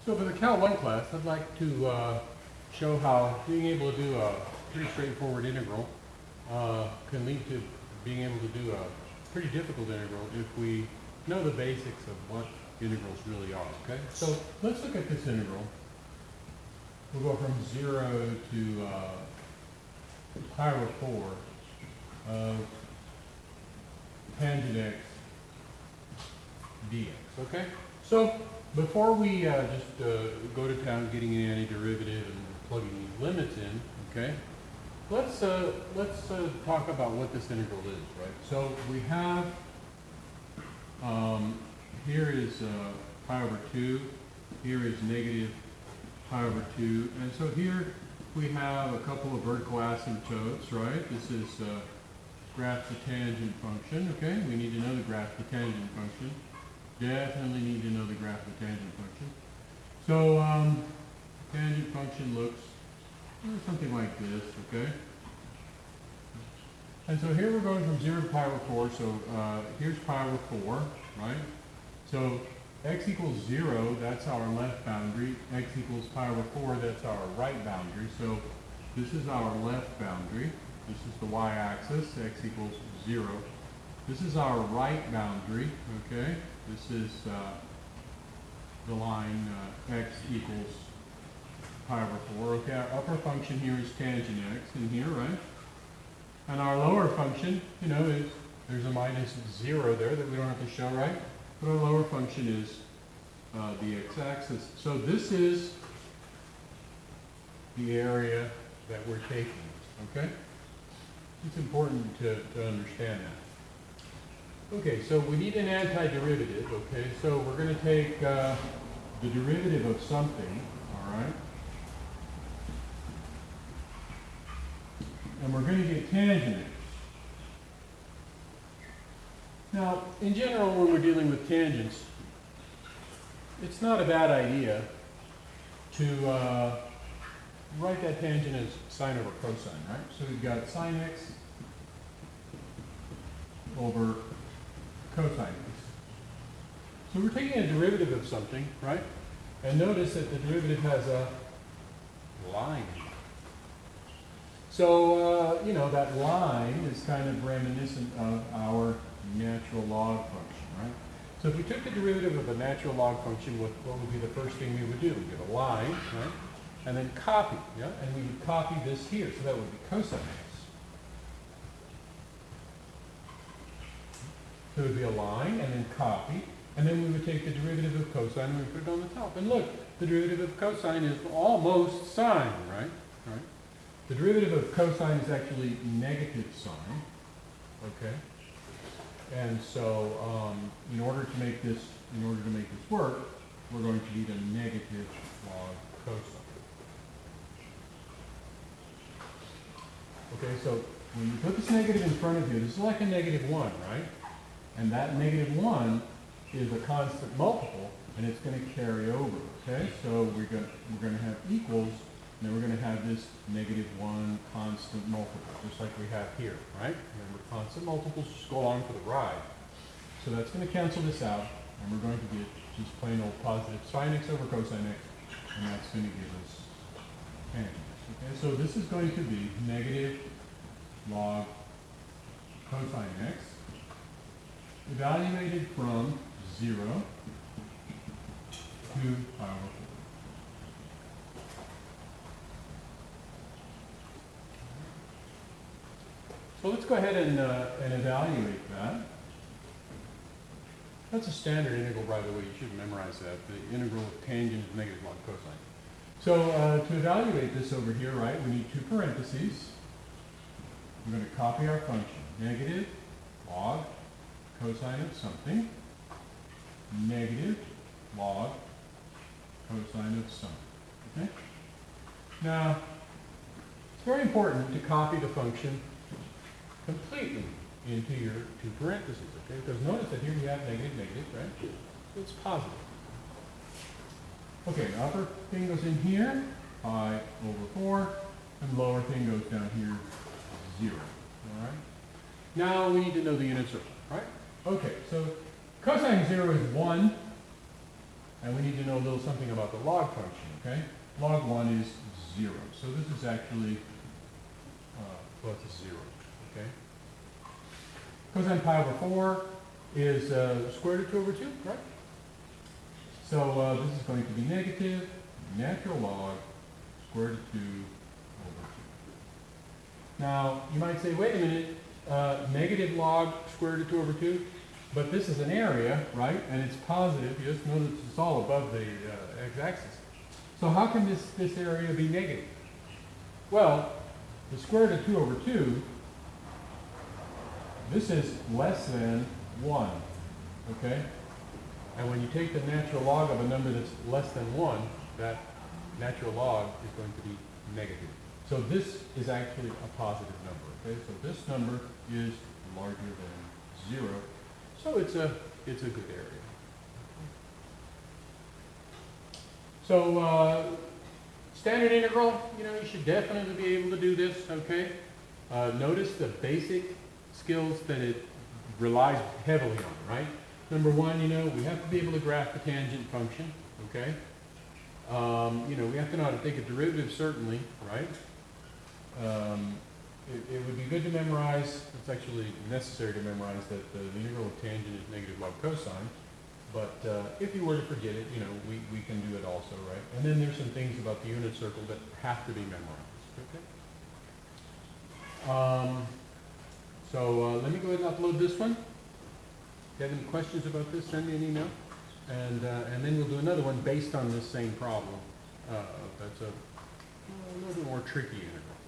So for the Cal 1 class, I'd like to show how being able to do a pretty straightforward integral can lead to being able to do a pretty difficult integral if we know the basics of what integrals really are, okay? So let's look at this integral. We'll go from 0 to pi over 4 of tangent x dx, okay? So before we just go to town getting an antiderivative and plugging these limits in, okay, let's talk about what this integral is, right? So we have, here is pi over 2, here is negative pi over 2, and so here we have a couple of vertical asymptotes, right? This is graph the tangent function, okay? We need to know the graph the tangent function. Definitely need to know the graph of the tangent function. So tangent function looks something like this, okay? And so here we're going from 0 to pi over 4, so here's pi over 4, right? So x equals 0, that's our left boundary. X equals pi over 4, that's our right boundary. So this is our left boundary. This is the y-axis, x equals 0. This is our right boundary, okay? This is the line x equals pi over 4. Okay, our upper function here is tangent x in here, right? And our lower function, you know, is there's a minus 0 there that we don't have to show, right? But our lower function is the x-axis. So this is the area that we're taking, okay? It's important to understand that. Okay, so we need an antiderivative, okay? So we're going to take the derivative of something, all right? And we're going to get tangent x. Now, in general, when we're dealing with tangents, it's not a bad idea to write that tangent as sine over cosine, right? So we've got sine x over cosine x. So we're taking a derivative of something, right? And notice that the derivative has a line. So, you know, that line is kind of reminiscent of our natural log function, right? So if we took the derivative of a natural log function, what would be the first thing we would do? We'd get a line, right? And then copy, yeah? And we would copy this here, so that would be cosine x. So it would be a line, and then copy, and then we would take the derivative of cosine and we put it on the top. And look, the derivative of cosine is almost sine, right? Right? The derivative of cosine is actually negative sine, okay? And so, in order to make this work, we're going to need a negative log cosine. Okay, so when you put this negative in front of you, this is like a negative 1, right? And that negative 1 is a constant multiple, and it's going to carry over, okay? So we're going to have equals, and then we're going to have this negative 1 constant multiple, just like we have here, right? Remember, constant multiples just go along for the ride. So that's going to cancel this out, and we're going to get just plain old positive sine x over cosine x, and that's going to give us tangent x, okay? So this is going to be negative log cosine x, evaluated from 0 to pi over 4. So let's go ahead and evaluate that. That's a standard integral, by the way. You should memorize that. The integral of tangent is negative log cosine. So to evaluate this over here, right, we need two parentheses. We're going to copy our function. Negative log cosine of something. Negative log cosine of something. Okay? Now, it's very important to copy the function completely into your two parentheses, okay? Because notice that here we have negative, negative, right? It's positive. Okay, upper thing goes in here, pi over 4, and lower thing goes down here, 0. All right? Now we need to know the unit circle, right? Okay, so cosine 0 is 1. And we need to know a little something about the log function, okay? Log 1 is 0. So this is actually, well, it's a 0, okay? Cosine pi over 4 is square root of 2 over 2, right? So this is going to be negative natural log square root of 2 over 2. Now, you might say, wait a minute, negative log square root of 2 over 2, but this is an area, right? And it's positive. You just notice it's all above the x-axis. So how can this area be negative? Well, the square root of 2 over 2, this is less than 1, okay? And when you take the natural log of a number that's less than 1, that natural log is going to be negative. So this is actually a positive number, okay? So this number is larger than 0. So it's a good area. So standard integral, you should definitely be able to do this, okay? Notice the basic skills that it relies heavily on, right? Number one, we have to be able to graph the tangent function, okay? We have to know how to take a derivative, certainly, right? It would be good to memorize, it's actually necessary to memorize that the integral of tangent is negative log cosine. But if you were to forget it, we can do it also, right? And then there's some things about the unit circle that have to be memorized, okay? So let me go ahead and upload this one. If you have any questions about this, send me an email. And then we'll do another one based on this same problem. That's a little bit more tricky integral.